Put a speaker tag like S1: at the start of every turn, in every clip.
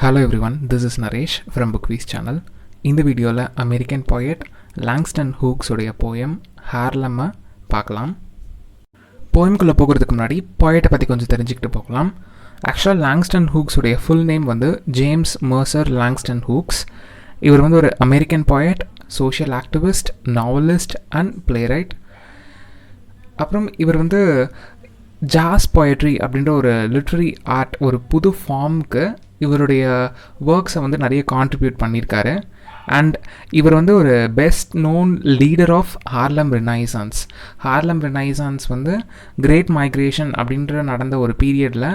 S1: Hello everyone, this is Naresh from Bookwees channel. இந்த வீடியோவில் American poet Langston hooks உடைய poem ஹார்லம்மை பார்க்கலாம். போயம்குள்ளே போகிறதுக்கு முன்னாடி போயட்டை பற்றி கொஞ்சம் தெரிஞ்சுக்கிட்டு போகலாம். ஆக்சுவலாக லாங்ஸ்டன் ஹூக்ஸ் உடைய ஃபுல் நேம் வந்து ஜேம்ஸ் மர்சர் லாங்ஸ்டன் ஹூக்ஸ். இவர் வந்து ஒரு American poet, social activist, novelist and playwright. அப்புறம் இவர் வந்து ஜாஸ் போயட்ரி அப்படின்ற ஒரு லிட்ரரி ஆர்ட், ஒரு புது ஃபார்முக்கு இவருடைய ஒர்க்ஸை வந்து நிறைய கான்ட்ரிபியூட் பண்ணியிருக்காரு. அண்ட் இவர் வந்து ஒரு best known leader of ஹார்லம் renaissance. ஹார்லம் renaissance வந்து கிரேட் மைக்ரேஷன் அப்படின்ற நடந்த ஒரு பீரியடில்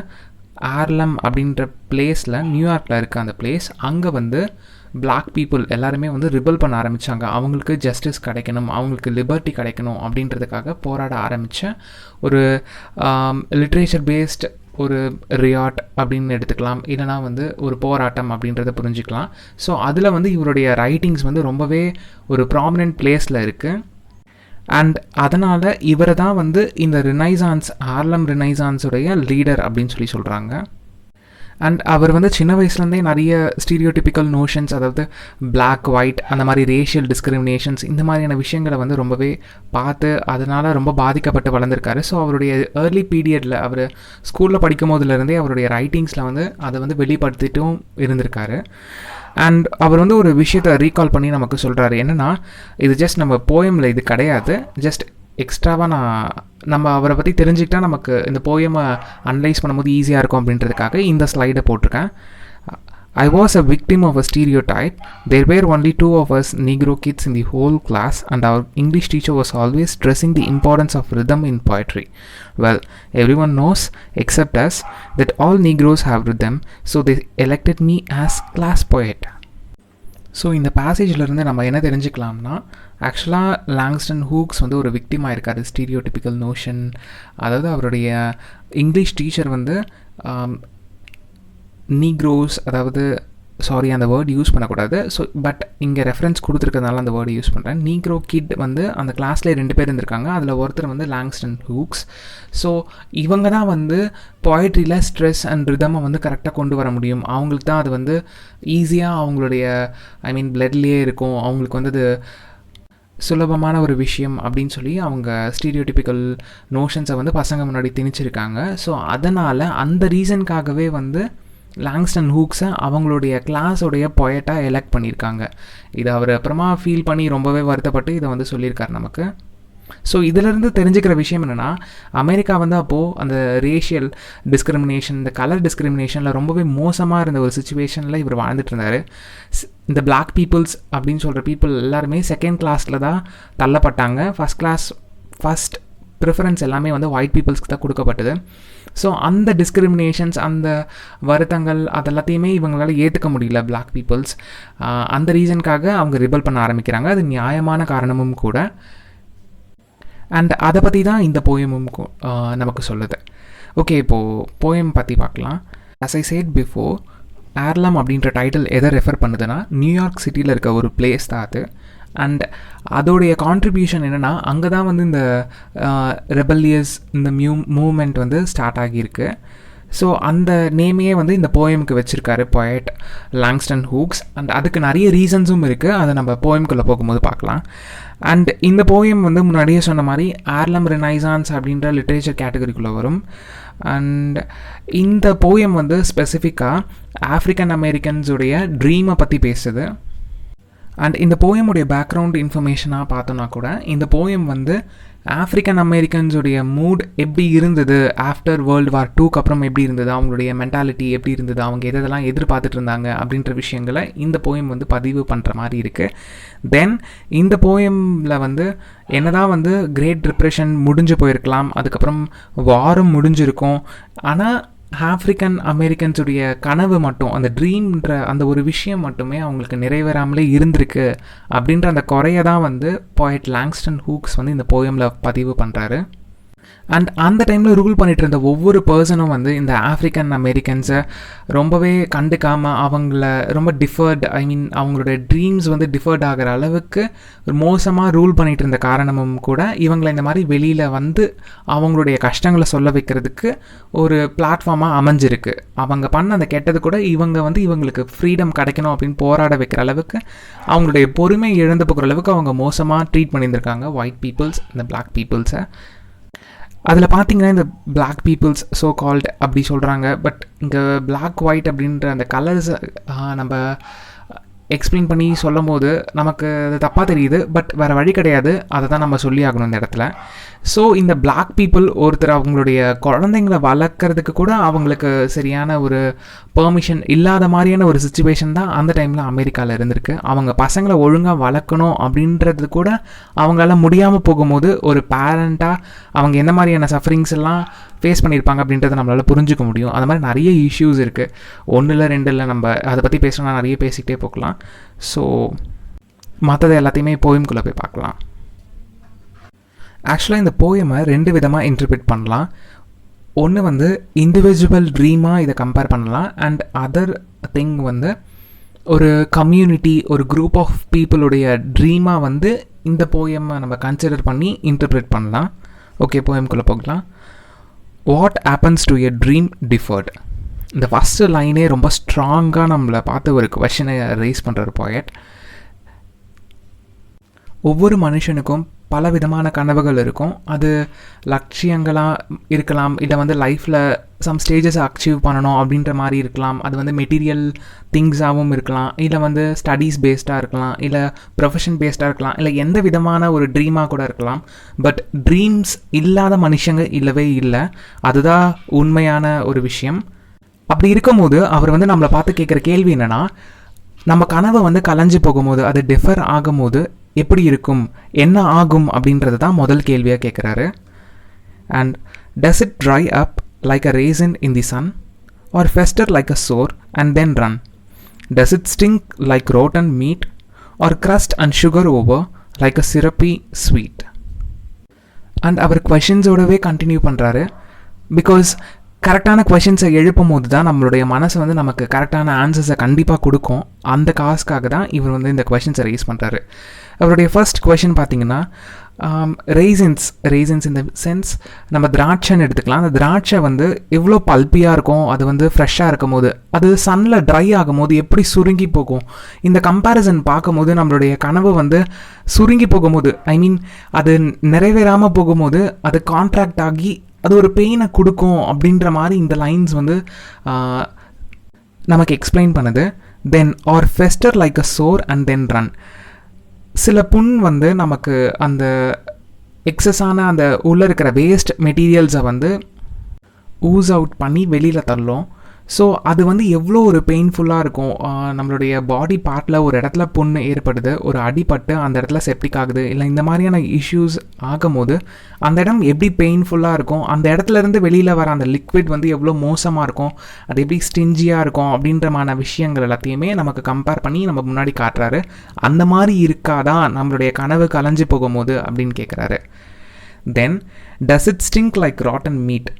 S1: ஹார்லம் அப்படின்ற பிளேஸில், நியூயார்க்கில் இருக்க அந்த பிளேஸ், அங்கே வந்து பிளாக் பீப்புள் எல்லாருமே வந்து ரிபல் பண்ண ஆரம்பித்தாங்க. அவங்களுக்கு ஜஸ்டிஸ் கிடைக்கணும், அவங்களுக்கு லிபர்ட்டி கிடைக்கணும் அப்படின்றதுக்காக போராட ஆரம்பித்த ஒரு லிட்ரேச்சர் பேஸ்ட் ஒரு ரியாட் அப்படின்னு எடுத்துக்கலாம், இல்லைனா வந்து ஒரு போராட்டம் அப்படின்றத புரிஞ்சுக்கலாம். ஸோ அதில் வந்து இவருடைய ரைட்டிங்ஸ் வந்து ரொம்பவே ஒரு ப்ராமினென்ட் பிளேஸில் இருக்குது. அண்ட் அதனால் இவரை தான் வந்து இந்த ரினைசான்ஸ், ஹார்லம் ரினைசான்ஸுடைய லீடர் அப்படின்னு சொல்லி சொல்கிறாங்க. அண்ட் அவர் வந்து சின்ன வயசுலேருந்தே நிறைய ஸ்டீரியோடிபிக்கல் நோஷன்ஸ், அதாவது பிளாக் ஒயிட் அந்த மாதிரி ரேஷியல் டிஸ்கிரிமினேஷன்ஸ், இந்த மாதிரியான விஷயங்களை வந்து ரொம்பவே பார்த்து அதனால் ரொம்ப பாதிக்கப்பட்டு வளர்ந்துருக்காரு. ஸோ அவருடைய ஏர்லி பீரியடில் அவர் ஸ்கூலில் படிக்கும் போதுலேருந்தே அவருடைய ரைட்டிங்ஸில் வந்து அதை வந்து வெளிப்படுத்திட்டும் இருந்திருக்காரு. அண்ட் அவர் வந்து ஒரு விஷயத்தை ரீகால் பண்ணி நமக்கு சொல்கிறாரு. என்னென்னா, இது ஜஸ்ட் நம்ம போயமில் இது கிடையாது, ஜஸ்ட் எக்ஸ்ட்ராவாக நம்ம அவரை பற்றி தெரிஞ்சுக்கிட்டா நமக்கு இந்த போயமை அனலைஸ் பண்ணும்போது ஈஸியாக இருக்கும் அப்படின்றதுக்காக இந்த ஸ்லைடை போட்டிருக்கேன். I was a victim of a stereotype. There were only 2 of us Negro kids in the whole class, and our English teacher was always stressing the importance of rhythm in poetry. Well, everyone knows, except us, that all Negroes have rhythm, so they elected me as class poet. So இந்த பேசேஜிலேருந்து நம்ம என்ன தெரிஞ்சுக்கலாம்னா, ஆக்சுவலாக Langston hooks வந்து ஒரு விக்டிமாக இருக்கார் stereotypical notion. அதாவது அவருடைய English teacher வந்து நீக்ரோஸ், அதாவது சாரி அந்த வேர்டு யூஸ் பண்ணக்கூடாது, ஸோ பட் இங்கே ரெஃபரன்ஸ் கொடுத்துருக்கிறதுனால அந்த வேர்டு யூஸ் பண்ணுறேன். நீக்ரோ கிட் வந்து அந்த கிளாஸ்லேயே 2 பேர் இருந்திருக்காங்க. அதில் ஒருத்தர் வந்து லாங்ஸ்டன் ஹூக்ஸ். ஸோ இவங்க தான் வந்து போய்ட்ரியில் ஸ்ட்ரெஸ் அண்ட் ரிதமை வந்து கரெக்டாக கொண்டு வர முடியும். அவங்களுக்கு தான் அது வந்து ஈஸியாக அவங்களுடைய பிளட்லேயே இருக்கும், அவங்களுக்கு வந்து அது சுலபமான ஒரு விஷயம் அப்படின்னு சொல்லி அவங்க ஸ்டீரியோடிபிக்கல் நோஷன்ஸை வந்து பசங்க முன்னாடி திணிச்சிருக்காங்க. ஸோ அதனால் அந்த ரீசனுக்காகவே வந்து லாங்ஸ்டன் ஹூக்ஸை அவங்களுடைய கிளாஸோடைய பொயட்டாக எலெக்ட் பண்ணியிருக்காங்க. இதை அவர் அப்புறமா ஃபீல் பண்ணி ரொம்பவே வருத்தப்பட்டு இதை வந்து சொல்லியிருக்காரு நமக்கு. ஸோ இதிலேருந்து தெரிஞ்சுக்கிற விஷயம் என்னென்னா, அமெரிக்கா வந்து அப்போது அந்த ரேஷியல் டிஸ்கிரிமினேஷன், இந்த கலர் டிஸ்கிரிமினேஷனில் ரொம்பவே மோசமாக இருந்த ஒரு சுச்சுவேஷனில் இவர் வாழ்ந்துட்டு இருந்தார். இந்த பிளாக் பீப்புள்ஸ் அப்படின்னு சொல்கிற பீப்புள் எல்லாருமே செகண்ட் கிளாஸில் தான் தள்ளப்பட்டாங்க. ஃபஸ்ட் ப்ரிஃபரன்ஸ் எல்லாமே வந்து ஒயிட் பீப்புள்ஸ்க்கு தான் கொடுக்கப்பட்டது. ஸோ அந்த டிஸ்கிரிமினேஷன்ஸ், அந்த வருத்தங்கள், அதெல்லாத்தையுமே இவங்களால் ஏற்றுக்க முடியல பிளாக் பீப்புள்ஸ். அந்த ரீசனுக்காக அவங்க ரிபல் பண்ண ஆரம்பிக்கிறாங்க. அது நியாயமான காரணமும் கூட. அண்ட் அதை பற்றி தான் இந்த போயமும் நமக்கு சொல்லுது. ஓகே, இப்போது போயம் பற்றி பார்க்கலாம். as I said before, ஹார்லம் அப்படின்ற டைட்டில் எதை ரெஃபர் பண்ணுதுன்னா, நியூயார்க் சிட்டியில் இருக்க ஒரு பிளேஸ் தான் அது. அண்ட் அதோடைய கான்ட்ரிபியூஷன் என்னென்னா, அங்கே தான் வந்து இந்த ரெபல்லியஸ் இந்த மூமெண்ட் வந்து ஸ்டார்ட் ஆகியிருக்கு. ஸோ அந்த நேமையே வந்து இந்த போயமுக்கு வச்சுருக்காரு போயட் லாங்ஸ்டன் ஹூக்ஸ். அண்ட் அதுக்கு நிறைய ரீசன்ஸும் இருக்குது, அதை நம்ம போயம்குள்ளே போகும்போது பார்க்கலாம். அண்ட் இந்த போயம் வந்து முன்னாடியே சொன்ன மாதிரி ஹார்லம் ரினைசான்ஸ் அப்படின்ற லிட்ரேச்சர் கேட்டகரிக்குள்ளே வரும். அண்ட் இந்த போயம் வந்து ஸ்பெசிஃபிக்காக ஆஃப்ரிக்கன் அமெரிக்கன்ஸுடைய ட்ரீமை பற்றி பேசுது. அண்ட் இந்த போயமுடைய பேக்ரவுண்ட் இன்ஃபர்மேஷனாக பார்த்தோன்னா கூட, இந்த போயம் வந்து ஆஃப்ரிக்கன் அமெரிக்கன்ஸுடைய மூட் எப்படி இருந்தது, ஆஃப்டர் வேர்ல்டு வார் 2க்கு அப்புறம் எப்படி இருந்தது, அவங்களுடைய மென்டாலிட்டி எப்படி இருந்தது, அவங்க எதெல்லாம் எதிர்பார்த்துட்டு இருந்தாங்க அப்படின்ற விஷயங்களை இந்த போயம் வந்து பதிவு பண்ணுற மாதிரி இருக்குது. தென் இந்த போயமில் வந்து என்னதான் வந்து கிரேட் டிப்ரெஷன் முடிஞ்சு போயிருக்கலாம், அதுக்கப்புறம் வாரும் முடிஞ்சிருக்கும், ஆனால் ஆஃப்ரிக்கன் அமெரிக்கன்ஸுடைய கனவு மட்டும், அந்த ட்ரீம்ன்ற அந்த ஒரு விஷயம் மட்டுமே அவங்களுக்கு நிறைவேறாமலே இருந்திருக்கு அப்படின்ற அந்த குறையை தான் வந்து போயட் லாங்ஸ்டன் ஹூக்ஸ் வந்து இந்த போயமில் பதிவு பண்ணுறாரு. அண்ட் அந்த டைமில் ரூல் பண்ணிகிட்டு இருந்த ஒவ்வொரு பர்சனும் வந்து இந்த ஆஃப்ரிக்கன் அமெரிக்கன்ஸை ரொம்பவே கண்டுக்காமல் அவங்கள ரொம்ப அவங்களுடைய ட்ரீம்ஸ் வந்து டிஃபர்ட் ஆகிற அளவுக்கு மோசமாக ரூல் பண்ணிகிட்டு இருந்த காரணமும் கூட இவங்களை இந்த மாதிரி வெளியில் வந்து அவங்களுடைய கஷ்டங்களை சொல்ல வைக்கிறதுக்கு ஒரு பிளாட்ஃபார்மாக அமைஞ்சிருக்கு. அவங்க பண்ண அந்த கெட்டது கூட இவங்க வந்து இவங்களுக்கு ஃப்ரீடம் கிடைக்கணும் அப்படின்னு போராட வைக்கிற அளவுக்கு அவங்களுடைய பொறுமை இழந்து போகிற அளவுக்கு அவங்க மோசமாக ட்ரீட் பண்ணியிருந்திருக்காங்க ஒயிட் பீப்புள்ஸ், இந்த பிளாக் பீப்புள்ஸை. அதில் பார்த்தீங்கன்னா இந்த பிளாக் பீப்புள்ஸ் ஸோ கால்டு அப்படி சொல்கிறாங்க. பட் இங்கே பிளாக் ஒயிட் அப்படின்ற அந்த கலர்ஸை நம்ம எக்ஸ்பிளைன் பண்ணி சொல்லும் போது நமக்கு அது தப்பாக தெரியுது. பட் வேறு வழி கிடையாது, அதை தான் நம்ம சொல்லி ஆகணும் இந்த இடத்துல. ஸோ இந்த பிளாக் பீப்புள் ஒருத்தர் அவங்களுடைய குழந்தைங்களை வளர்க்குறதுக்கு கூட அவங்களுக்கு சரியான ஒரு பெர்மிஷன் இல்லாத மாதிரியான ஒரு சுச்சுவேஷன் தான் அந்த டைமில் அமெரிக்காவில் இருந்திருக்கு. அவங்க பசங்களை ஒழுங்காக வளர்க்கணும் அப்படின்றது கூட அவங்களால முடியாமல் போகும்போது ஒரு பேரண்ட்டாக அவங்க என்ன மாதிரியான சஃபரிங்ஸ் எல்லாம் ஃபேஸ் பண்ணியிருப்பாங்க அப்படின்றத நம்மளால் புரிஞ்சுக்க முடியும். அது மாதிரி நிறைய இஷ்யூஸ் இருக்குது. 1 இல்லை 2 இல்லை, நம்ம அதை பற்றி பேசணும்னா நிறைய பேசிக்கிட்டே போகலாம். ஸோ மற்றது எல்லாத்தையுமே போயம்குள்ளே போய் பார்க்கலாம். ஆக்சுவலாக இந்த போயமை 2 விதமாக இன்டர்பிரேட் பண்ணலாம். ஒன்று வந்து இண்டிவிஜுவல் ட்ரீமாக இதை கம்பேர் பண்ணலாம். அண்ட் அதர் திங் வந்து ஒரு கம்யூனிட்டி, ஒரு குரூப் ஆஃப் பீப்புளுடைய ட்ரீமாக வந்து இந்த போயமை நம்ம கன்சிடர் பண்ணி இன்டர்பிரேட் பண்ணலாம். ஓகே, போயம்குள்ளே போகலாம். What happens to a dream deferred. இந்த ஃபஸ்ட்டு லைனே ரொம்ப ஸ்ட்ராங்காக நம்மளை பார்த்து ஒரு கொஷனை ரைஸ் பண்ணுற போயட். ஒவ்வொரு மனுஷனுக்கும் பல விதமான கனவுகள் இருக்கும். அது லட்சியங்களாக இருக்கலாம், இல்லை வந்து லைஃப்பில் சம் ஸ்டேஜஸை அச்சீவ் பண்ணணும் அப்படின்ற மாதிரி இருக்கலாம். அது வந்து மெட்டீரியல் திங்ஸாகவும் இருக்கலாம், இல்லை வந்து ஸ்டடீஸ் பேஸ்டாக இருக்கலாம், இல்லை ப்ரொஃபஷன் பேஸ்டாக இருக்கலாம், இல்லை எந்த விதமான ஒரு ட்ரீமாக கூட இருக்கலாம். பட் ட்ரீம்ஸ் இல்லாத மனுஷங்க இல்லவே இல்லை. அதுதான் உண்மையான ஒரு விஷயம். அப்படி இருக்கும்போது அவர் வந்து நம்மளை பார்த்து கேட்குற கேள்வி என்னென்னா, நம்ம கனவை வந்து கலைஞ்சு போகும்போது, அது டிஃபர் ஆகும்போது எப்படி இருக்கும், என்ன ஆகும் அப்படின்றது தான் முதல் கேள்வியாக கேட்குறாரு. And does it dry up like a raisin in the sun or fester like a sore and then run? Does it stink like rotten meat or crust and sugar over like a syrupy sweet? And அவர் கொஷின்ஸோடவே continue பண்ணுறாரு. Because கரெக்டான கொஷின்ஸை எழுப்பும் போது தான் நம்மளுடைய மனசு வந்து நமக்கு கரெக்டான ஆன்சர்ஸை கண்டிப்பாக கொடுக்கும். அந்த காசுக்காக தான் இவர் வந்து இந்த கொஷின்ஸை ரைஸ் பண்ணுறாரு. அவருடைய ஃபர்ஸ்ட் கொஷின் பார்த்தீங்கன்னா, ரேசின்ஸ் இந்த சென்ஸ் நம்ம திராட்சைன்னு எடுத்துக்கலாம். அந்த திராட்சை வந்து எவ்வளோ பல்பியாக இருக்கும், அது வந்து ஃப்ரெஷ்ஷாக இருக்கும் போது, அது சன்னில் ட்ரை ஆகும் போது எப்படி சுருங்கி போகும். இந்த கம்பேரிசன் பார்க்கும்போது நம்மளுடைய கனவு வந்து சுருங்கி போகும்போது, அது நிறைவேறாமல் போகும்போது அது கான்ட்ராக்ட் ஆகி அது ஒரு பெயினை கொடுக்கும் அப்படின்ற மாதிரி இந்த லைன்ஸ் வந்து நமக்கு எக்ஸ்பிளைன் பண்ணுது. Then or fester like a sore and then run. சில புண் வந்து நமக்கு அந்த எக்ஸஸான அந்த உள்ளே இருக்கிற வேஸ்ட் மெட்டீரியல்ஸை வந்து ஊஸ் அவுட் பண்ணி வெளியில் தள்ளும். ஸோ அது வந்து எவ்வளோ ஒரு பெயின்ஃபுல்லாக இருக்கும். நம்மளுடைய பாடி பார்ட்டில் ஒரு இடத்துல புண்ணு ஏற்படுது, ஒரு அடிபட்டு அந்த இடத்துல செப்டிக் ஆகுது, இல்லை இந்த மாதிரியான இஷ்யூஸ் ஆகும்போது அந்த இடம் எப்படி பெயின்ஃபுல்லாக இருக்கும், அந்த இடத்துலேருந்து வெளியில் வர அந்த லிக்விட் வந்து எவ்வளோ மோசமாக இருக்கும், அது எப்படி ஸ்டிஞ்சியாக இருக்கும் அப்படின்றமான விஷயங்கள் எல்லாத்தையுமே நமக்கு கம்பேர் பண்ணி நம்ம முன்னாடி காட்டுறாரு. அந்த மாதிரி இருக்காதான் நம்மளுடைய கனவு கலைஞ்சு போகும்போது அப்படின்னு கேட்குறாரு. Then does it stink like rotten meat.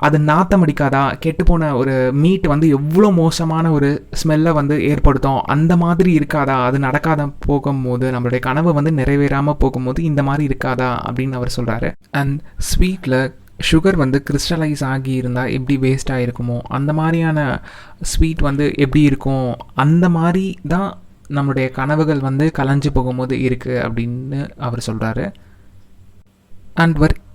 S1: அது நாத்தம் அடிக்காதா, கெட்டுப்போன ஒரு மீட் வந்து எவ்வளோ மோசமான ஒரு ஸ்மெல்லை வந்து ஏற்படுத்தும், அந்த மாதிரி இருக்காதா, அது நடக்காத போகும்போது நம்மளுடைய கனவு வந்து நிறைவேறாமல் போகும்போது இந்த மாதிரி இருக்காதா அப்படின்னு அவர் சொல்கிறாரு. அண்ட் ஸ்வீட்டில் சுகர் வந்து கிறிஸ்டலைஸ் ஆகி இருந்தால் எப்படி வேஸ்ட் ஆகிருக்குமோ அந்த மாதிரியான ஸ்வீட் வந்து எப்படி இருக்கும், அந்த மாதிரி தான் நம்மளுடைய கனவுகள் வந்து கலைஞ்சு போகும்போது இருக்குது அப்படின்னு அவர் சொல்கிறாரு.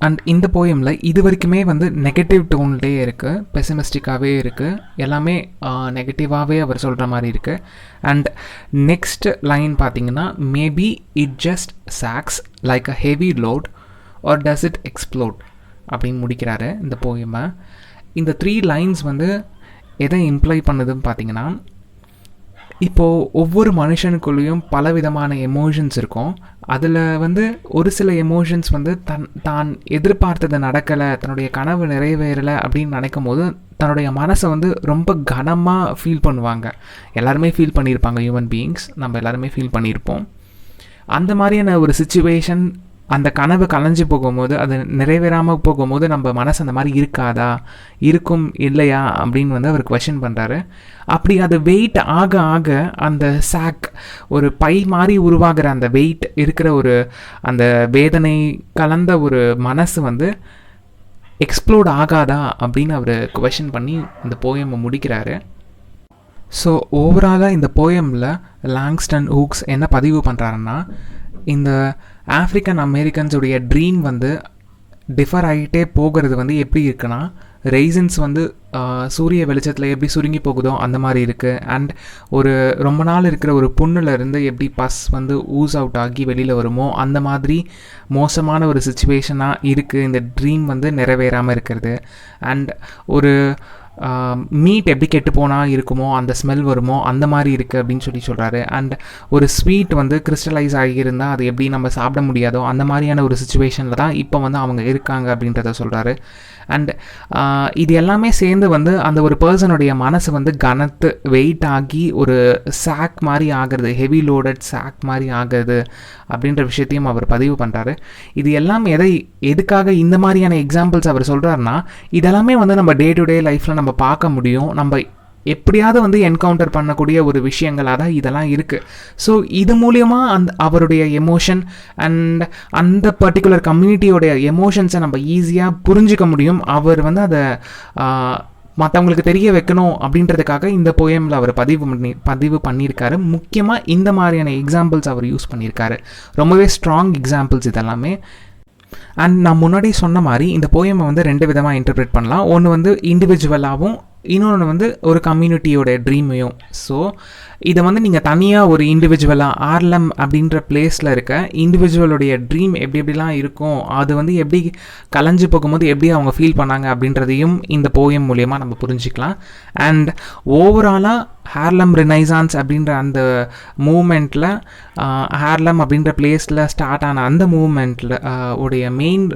S1: அண்ட் இந்த போயமில் இது வரைக்குமே வந்து நெகட்டிவ் டோன்லே இருக்குது, பெசிமிஸ்டிக்காகவே இருக்குது, எல்லாமே நெகட்டிவாகவே அவர் சொல்கிற மாதிரி இருக்குது. அண்ட் நெக்ஸ்ட் லைன் பார்த்தீங்கன்னா, maybe it just sucks like a heavy load or does it explode அப்படின்னு முடிக்கிறாரு இந்த போயமை. இந்த 3 லைன்ஸ் வந்து எதை இம்ப்ளை பண்ணுதுன்னு பார்த்தீங்கன்னா, இப்போது ஒவ்வொரு மனுஷனுக்குள்ளேயும் பல விதமான எமோஷன்ஸ் இருக்கும். அதில் வந்து ஒரு சில எமோஷன்ஸ் வந்து தான் எதிர்பார்த்தது நடக்கலை, தன்னுடைய கனவு நிறைவேறலை அப்படின்னு நினைக்கும் போது தன்னுடைய மனசை வந்து ரொம்ப கனமாக ஃபீல் பண்ணுவாங்க. எல்லாருமே ஃபீல் பண்ணியிருப்பாங்க, ஹியூமன் பீயிங்ஸ் நம்ம எல்லாருமே ஃபீல் பண்ணியிருப்போம். அந்த மாதிரியான ஒரு சிச்சுவேஷன் அந்த கனவு கலைஞ்சு போகும்போது, அது நிறைவேறாமல் போகும்போது நம்ம மனசு அந்த மாதிரி இருக்காதா, இருக்கும் இல்லையா அப்படின்னு வந்து அவர் கொஷின் பண்ணுறாரு. அப்படி அது வெயிட் ஆக ஆக அந்த சாக் ஒரு பை மாதிரி உருவாகிற அந்த வெயிட் இருக்கிற ஒரு அந்த வேதனை கலந்த ஒரு மனசு வந்து எக்ஸ்ப்ளோர்ட் ஆகாதா அப்படின்னு அவர் கொஷின் பண்ணி இந்த போயமை முடிக்கிறாரு. ஸோ ஓவராலாக இந்த போயமில் லாங்ஸ்டன் ஹூக்ஸ் என்ன பதிவு பண்ணுறாருன்னா, இந்த ஆஃப்ரிக்கன் அமெரிக்கன்ஸுடைய ட்ரீம் வந்து டிஃபர் ஆகிட்டே போகிறது வந்து எப்படி இருக்குன்னா, ரெய்சின்ஸ் வந்து சூரிய வெளிச்சத்தில் எப்படி சுருங்கி போகுதோ அந்த மாதிரி இருக்குது. அண்ட் ஒரு ரொம்ப நாள் இருக்கிற ஒரு புண்ணுலேருந்து எப்படி பஸ் வந்து ஊஸ் அவுட் ஆகி வெளியில் வருமோ அந்த மாதிரி மோசமான ஒரு சுச்சுவேஷனாக இருக்குது இந்த ட்ரீம் வந்து நிறைவேறாமல் இருக்கிறது. அண்ட் ஒரு மீட் எப்படி கெட்டு போனால் இருக்குமோ அந்த ஸ்மெல் வருமோ அந்த மாதிரி இருக்குது அப்படின்னு சொல்கிறாரு. அண்ட் ஒரு ஸ்வீட் வந்து கிறிஸ்டலைஸ் ஆகியிருந்தால் அது எப்படி நம்ம சாப்பிட முடியாதோ அந்த மாதிரியான ஒரு சுச்சுவேஷனில் தான் இப்போ வந்து அவங்க இருக்காங்க அப்படின்றத சொல்கிறாரு. அண்ட் இது எல்லாமே சேர்ந்து வந்து அந்த ஒரு பர்சனுடைய மனசு வந்து கனத்து வெயிட் ஆகி ஒரு சாக் மாதிரி ஆகிறது, ஹெவி லோடட் சாக் மாதிரி ஆகிறது அப்படின்ற விஷயத்தையும் அவர் பதிவு பண்ணுறாரு. இது எல்லாம் எதுக்காக இந்த மாதிரியான எக்ஸாம்பிள்ஸ் அவர் சொல்கிறாருன்னா, இதெல்லாமே வந்து நம்ம டே டு டே லைஃப்பில் நம்ம பார்க்க முடியும், நம்ம எப்படியாவது வந்து என்கவுண்டர் பண்ணக்கூடிய ஒரு விஷயங்களாக தான் இதெல்லாம் இருக்குது. ஸோ இது மூலியமாக அவருடைய எமோஷன் அண்ட் அந்த பர்டிகுலர் கம்யூனிட்டியோடைய எமோஷன்ஸை நம்ம ஈஸியாக புரிஞ்சிக்க முடியும். அவர் வந்து அதை மற்றவங்களுக்கு தெரிய வைக்கணும் அப்படின்றதுக்காக இந்த போயமில் அவர் பதிவு பண்ணியிருக்காரு. முக்கியமாக இந்த மாதிரியான எக்ஸாம்பிள்ஸ் அவர் யூஸ் பண்ணியிருக்காரு, ரொம்பவே ஸ்ட்ராங் எக்ஸாம்பிள்ஸ் இதெல்லாமே. அண்ட் நான் முன்னாடி சொன்ன மாதிரி இந்த போயமை வந்து 2 விதமாக இன்டர்பிரேட் பண்ணலாம். ஒன்று வந்து இண்டிவிஜுவலாகவும், இன்னொன்று வந்து ஒரு கம்யூனிட்டியோட ட்ரீமையும். ஸோ இதை வந்து நீங்கள் தனியாக ஒரு இண்டிவிஜுவலாக ஹார்லம் அப்படின்ற பிளேஸில் இருக்க இண்டிவிஜுவலுடைய ட்ரீம் எப்படிலாம் இருக்கும், அது வந்து எப்படி கலைஞ்சு போகும்போது எப்படி அவங்க ஃபீல் பண்ணாங்க அப்படின்றதையும் இந்த போயம் மூலயமா நம்ம புரிஞ்சிக்கலாம். அண்ட் ஓவராலாக ஹார்லம் ரினைசான்ஸ் அப்படின்ற அந்த மூமெண்ட்டில், ஹார்லம் அப்படின்ற பிளேஸில் ஸ்டார்ட் ஆன அந்த மூமெண்ட்டில் உடைய மெயின்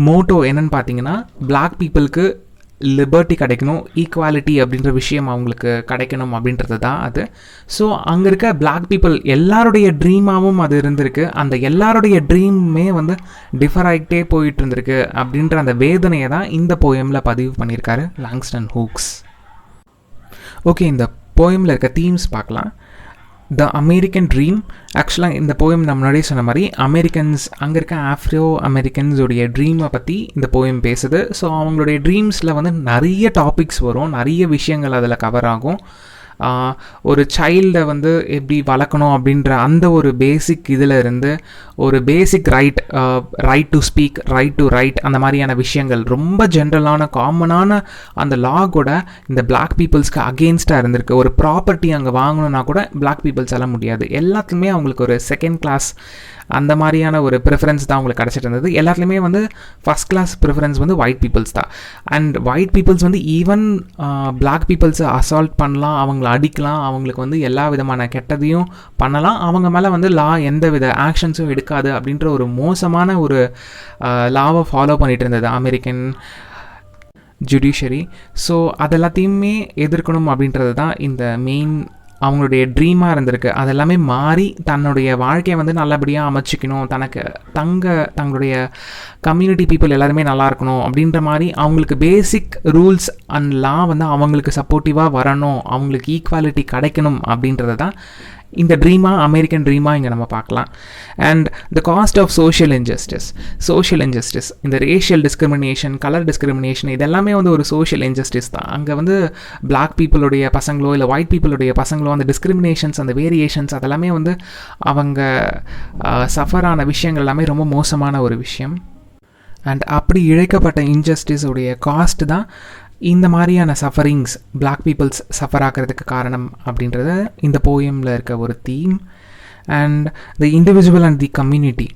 S1: மோட்டோ என்னன்னு பார்த்தீங்கன்னா, பிளாக் பீப்புளுக்கு லிபர்ட்டி கிடைக்கணும், ஈக்குவாலிட்டி அப்படின்ற விஷயம் அவங்களுக்கு கிடைக்கணும் அப்படின்றது தான் அது. ஸோ அங்கே இருக்க பிளாக் பீப்புள் எல்லாருடைய ட்ரீமாகவும் அது இருந்திருக்கு. அந்த எல்லாருடைய ட்ரீமுமே வந்து டிஃபர் ஆகிட்டே போயிட்டு இருந்திருக்கு அப்படின்ற அந்த வேதனையை தான் இந்த போயமில் பதிவு பண்ணியிருக்காரு லாங்ஸ்டன் ஹூக்ஸ். ஓகே, இந்த போயமில் இருக்க தீம்ஸ் பார்க்கலாம். The American dream. ஆக்சுவலாக இந்த போயம் நம்ம முன்னாடியே சொன்ன மாதிரி அமெரிக்கன்ஸ், அங்கே இருக்க ஆஃப்ரோ அமெரிக்கன்ஸுடைய ட்ரீமை பற்றி இந்த போயம் பேசுது. ஸோ அவங்களுடைய ட்ரீம்ஸில் வந்து நிறைய டாபிக்ஸ் வரும், நிறைய விஷயங்கள் அதில் கவர் ஆகும். ஒரு சைல்டை வந்து எப்படி வளர்க்கணும் அப்படின்ற அந்த ஒரு பேசிக் இதில் இருந்து ஒரு பேசிக் right to speak, right to right, அந்த மாதிரியான விஷயங்கள் ரொம்ப ஜென்ரலான காமனான அந்த லாகோட இந்த பிளாக் பீப்புள்ஸ்க்கு அகெயின்ஸ்டாக இருந்திருக்கு. ஒரு ப்ராப்பர்ட்டி அங்கே வாங்கணுன்னா கூட பிளாக் பீப்புள்ஸ் எல்லாம் முடியாது, எல்லாத்துலேயுமே அவங்களுக்கு ஒரு செகண்ட் கிளாஸ் அந்த மாதிரியான ஒரு ப்ரிஃபரன்ஸ் தான் அவங்களுக்கு கிடச்சிட்டு இருந்தது. எல்லாத்துலேயுமே வந்து ஃபஸ்ட் கிளாஸ் ப்ரிஃபரன்ஸ் வந்து ஒயிட் பீப்புள்ஸ் தான். அண்ட் ஒயிட் பீப்புள்ஸ் வந்து ஈவன் பிளாக் பீப்புள்ஸை அசால்ட் பண்ணலாம், அவங்கள அடிக்கலாம், அவங்களுக்கு வந்து எல்லா விதமான கெட்டதையும் பண்ணலாம், அவங்க மேலே வந்து லா எந்த வித ஆக்ஷன்ஸும் எடுக்காது அப்படின்ற ஒரு மோசமான ஒரு லாவை ஃபாலோ பண்ணிகிட்டு இருந்தது அமெரிக்கன் ஜுடிஷரி. ஸோ அதெல்லாத்தையுமே எதிர்க்கணும் அப்படின்றது தான் இந்த மெயின் அவங்களுடைய ட்ரீமாக இருந்திருக்கு. அதெல்லாமே மாறி தன்னுடைய வாழ்க்கையை வந்து நல்லபடியாக அமைச்சிக்கணும், தங்களுடைய கம்யூனிட்டி பீப்புள் எல்லாருமே நல்லா இருக்கணும் அப்படின்ற மாதிரி அவங்களுக்கு பேசிக் ரூல்ஸ் அண்ட் லா வந்து அவங்களுக்கு சப்போர்ட்டிவாக வரணும், அவங்களுக்கு ஈக்குவாலிட்டி கிடைக்கணும் அப்படின்றது தான் இந்த ட்ரீமாக, அமெரிக்கன் ட்ரீமாக இங்கே நம்ம பார்க்கலாம். And the cost of social injustice, இந்த ரேஷியல் டிஸ்கிரிமினேஷன், கலர் டிஸ்கிரிமினேஷன், இதெல்லாமே வந்து ஒரு சோஷியல் இன்ஜஸ்டிஸ் தான். அங்கே வந்து பிளாக் பீப்புளுடைய பசங்களோ இல்லை ஒயிட் பீப்புளுடைய பசங்களோ அந்த டிஸ்கிரிமினேஷன்ஸ், அந்த வேரியேஷன்ஸ் அதெல்லாமே வந்து அவங்க சஃபர் ஆன விஷயங்கள் எல்லாமே ரொம்ப மோசமான ஒரு விஷயம். அண்ட் அப்படி இழைக்கப்பட்ட இன்ஜஸ்டிஸுடைய காஸ்ட் தான் இந்த மாதிரியான சஃபரிங்ஸ் பிளாக் பீப்புள்ஸ் சஃபர் ஆகிறதுக்கு காரணம் அப்படின்றது இந்த போயமில் இருக்க ஒரு theme. And the individual and the community,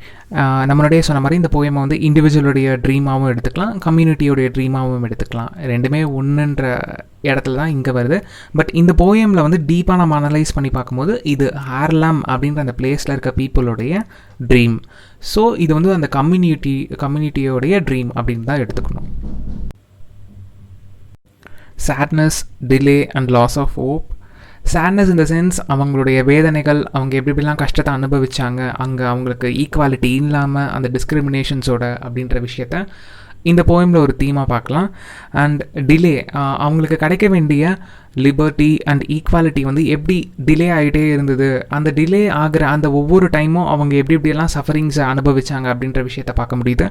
S1: நம்மளுடைய சொன்ன மாதிரி இந்த போயமை வந்து இண்டிவிஜுவலுடைய ட்ரீமாகவும் எடுத்துக்கலாம், கம்யூனிட்டியோடைய ட்ரீமாகவும் எடுத்துக்கலாம். ரெண்டுமே ஒன்றுன்ற இடத்துல தான் இங்கே வருது. பட் இந்த போயமில் வந்து டீப்பாக நம்ம அனலைஸ் பண்ணி பார்க்கும்போது இது ஹார்லம் அப்படின்ற அந்த பிளேஸில் இருக்க பீப்புளுடைய ட்ரீம். ஸோ இது வந்து அந்த கம்யூனிட்டியோடைய ட்ரீம் அப்படின்னு தான் எடுத்துக்கணும். Sadness, delay and loss of hope. Sadness இந்த சென்ஸ் அவங்களுடைய வேதனைகள், அவங்க எப்படி எப்படிலாம் கஷ்டத்தை அனுபவிச்சாங்க, அங்கே அவங்களுக்கு ஈக்குவாலிட்டி இல்லாமல் அந்த டிஸ்கிரிமினேஷன்ஸோட அப்படின்ற விஷயத்த இந்த போயமில் ஒரு தீமாக பார்க்கலாம். அண்ட் டிலே, அவங்களுக்கு கிடைக்க வேண்டிய லிபர்ட்டி அண்ட் ஈக்குவாலிட்டி வந்து எப்படி டிலே ஆகிட்டே இருந்தது, அந்த டிலே ஆகிற அந்த ஒவ்வொரு டைமும் அவங்க எப்படி எப்படியெல்லாம் சஃபரிங்ஸை அனுபவிச்சாங்க அப்படின்ற விஷயத்த பார்க்க முடியுது.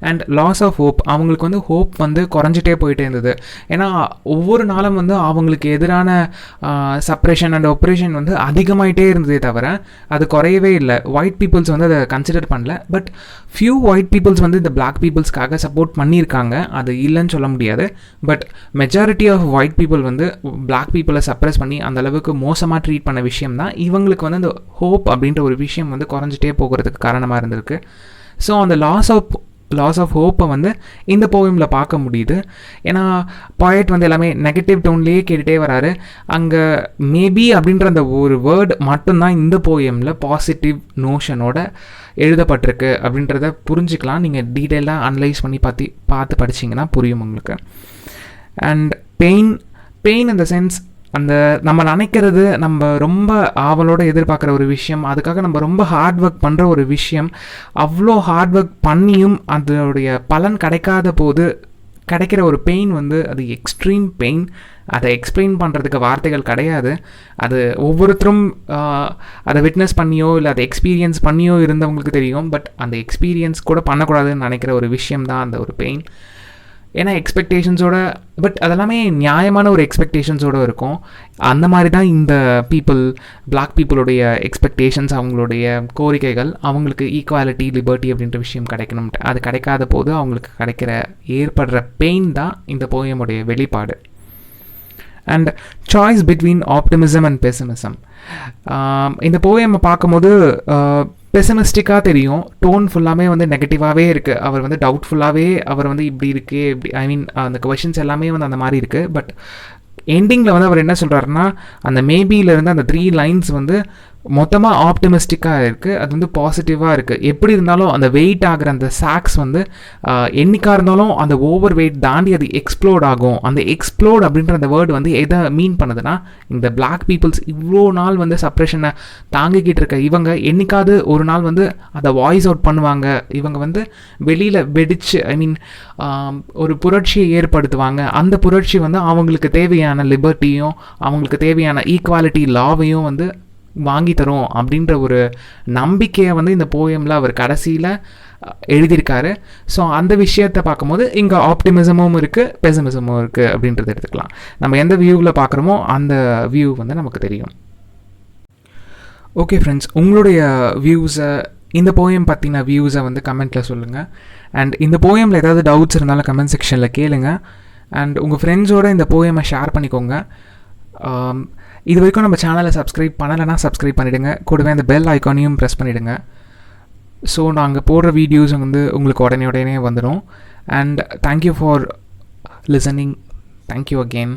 S1: அண்ட் லாஸ் ஆஃப் ஹோப், அவங்களுக்கு வந்து ஹோப் வந்து குறைஞ்சிட்டே போயிட்டே இருந்தது. ஏன்னா ஒவ்வொரு நாளும் வந்து அவங்களுக்கு எதிரான சப்ரேஷன் அண்ட் ஒப்ரேஷன் வந்து அதிகமாகிட்டே இருந்ததே தவிர அது குறையவே இல்லை. ஒயிட் பீப்புள்ஸ் வந்து அதை கன்சிடர் பண்ணல. பட் ஃபியூ ஒயிட் பீப்புள்ஸ் வந்து இந்த பிளாக் பீப்புள்ஸ்க்காக சப்போர்ட் பண்ணியிருக்காங்க, அது இல்லைன்னு சொல்ல முடியாது. But majority of white people வந்து பிளாக் பீப்புளை சப்ரஸ் பண்ணி அந்த அளவுக்கு மோசமாக ட்ரீட் பண்ண விஷயம் தான் இவங்களுக்கு வந்து அந்த ஹோப் அப்படின்ற ஒரு விஷயம் வந்து குறைஞ்சிட்டே போகிறதுக்கு காரணமாக இருந்திருக்கு. ஸோ அந்த லாஸ் ஆஃப் ஹோப்பை வந்து இந்த போயமில் பார்க்க முடியுது. ஏன்னா பாயட் வந்து எல்லாமே நெகட்டிவ் டோன்லேயே கேட்டுகிட்டே வராரு. அங்கே மேபி அப்படின்ற அந்த ஒரு வேர்டு மட்டும்தான் இந்த போயமில் பாசிட்டிவ் நோஷனோட எழுதப்பட்டிருக்கு அப்படின்றத புரிஞ்சுக்கலாம். நீங்கள் டீட்டெயிலாக அனலைஸ் பண்ணி பார்த்து படிச்சிங்கன்னா புரியும் உங்களுக்கு. அண்ட் பெயின் இந்த சென்ஸ், அந்த நம்ம நினைக்கிறது, நம்ம ரொம்ப ஆவலோடு எதிர்பார்க்குற ஒரு விஷயம், அதுக்காக நம்ம ரொம்ப ஹார்ட் ஒர்க் பண்ணுற ஒரு விஷயம், அவ்வளோ ஹார்ட் ஒர்க் பண்ணியும் அதோடைய பலன் கிடைக்காத போது கிடைக்கிற ஒரு பெயின் வந்து அது எக்ஸ்ட்ரீம் பெயின். அதை எக்ஸ்பிளைன் பண்ணுறதுக்கு வார்த்தைகள் கிடையாது. அது ஒவ்வொருத்தரும் அதை விட்னஸ் பண்ணியோ இல்லை அதை எக்ஸ்பீரியன்ஸ் பண்ணியோ இருந்தவங்களுக்கு தெரியும். பட் அந்த எக்ஸ்பீரியன்ஸ் கூட பண்ணக்கூடாதுன்னு நினைக்கிற ஒரு விஷயம் தான் அந்த ஒரு பெயின். ஏன்னா எக்ஸ்பெக்டேஷன்ஸோட, பட் அதெல்லாமே நியாயமான ஒரு எக்ஸ்பெக்டேஷன்ஸோடு இருக்கும். அந்த மாதிரி தான் இந்த பிளாக் பீப்புளுடைய எக்ஸ்பெக்டேஷன்ஸ், அவங்களுடைய கோரிக்கைகள், அவங்களுக்கு ஈக்குவாலிட்டி லிபர்ட்டி அப்படின்ற விஷயம் கிடைக்கணும்ட்டு அது கிடைக்காத போது அவங்களுக்கு ஏற்படுற பெயின் தான் இந்த போயமுடைய வெளிப்பாடு. And choice between optimism and pessimism, இந்த போயமை பார்க்கும்போது பெசிமிஸ்டிக்காக தெரியும். டோன் ஃபுல்லாமே வந்து நெகட்டிவாகவே இருக்குது. அவர் வந்து டவுட்ஃபுல்லாகவே அவர் வந்து இப்படி இருக்குது, இப்படி அந்த கொஷின்ஸ் எல்லாமே வந்து அந்த மாதிரி இருக்குது. பட் எண்டிங்கில் வந்து அவர் என்ன சொல்கிறாருன்னா, அந்த மேபியிலேருந்து அந்த 3 லைன்ஸ் வந்து மொத்தமாக ஆப்டிமிஸ்டிக்காக இருக்குது. அது வந்து பாசிட்டிவாக இருக்குது. எப்படி இருந்தாலும் அந்த வெயிட் ஆகிற அந்த சாக்ஸ் வந்து என்னைக்காக இருந்தாலும் அந்த ஓவர் வெயிட் தாண்டி அது எக்ஸ்ப்ளோட் ஆகும். அந்த எக்ஸ்ப்ளோட் அப்படின்ற அந்த வேர்டு வந்து எதை மீன் பண்ணுதுன்னா, இந்த பிளாக் பீப்புள்ஸ் இவ்வளோ நாள் வந்து சப்ரெஷனை தாங்கிக்கிட்டு இருக்க இவங்க என்னைக்காவது ஒரு நாள் வந்து அதை வாய்ஸ் அவுட் பண்ணுவாங்க. இவங்க வந்து வெளியில் வெடிச்சு ஒரு புரட்சியை ஏற்படுத்துவாங்க. அந்த புரட்சி வந்து அவங்களுக்கு தேவையான லிபர்ட்டியும் அவங்களுக்கு தேவையான ஈக்குவாலிட்டி லாவையும் வந்து வாங்கி தரும் அப்படின்ற ஒரு நம்பிக்கையை வந்து இந்த போயமில் அவர் கடைசியில் எழுதியிருக்காரு. ஸோ அந்த விஷயத்தை பார்க்கும்போது இங்கே ஆப்டிமிசமும் இருக்குது, பெசிமிசமும் இருக்குது அப்படின்றத எடுத்துக்கலாம். நம்ம எந்த வியூவில் பார்க்குறோமோ அந்த வியூ வந்து நமக்கு தெரியும். ஓகே ஃப்ரெண்ட்ஸ், உங்களுடைய வியூஸை, இந்த போயம் பற்றின வியூஸை வந்து கமெண்ட்டில் சொல்லுங்கள். அண்ட் இந்த போயமில் ஏதாவது டவுட்ஸ் இருந்தாலும் கமெண்ட் செக்ஷனில் கேளுங்க. அண்ட் உங்கள் ஃப்ரெண்ட்ஸோடு இந்த போயமை ஷேர் பண்ணிக்கோங்க. இது வரைக்கும் நம்ம சேனலை சப்ஸ்கிரைப் பண்ணலைன்னா சப்ஸ்கிரைப் பண்ணிவிடுங்க. கூடவே அந்த பெல் ஐக்கானையும் ப்ரெஸ் பண்ணிவிடுங்க. ஸோ நாங்கள் போடுற வீடியோஸ் வந்து உங்களுக்கு உடனே வந்துடும். And thank you for listening. Thank you again.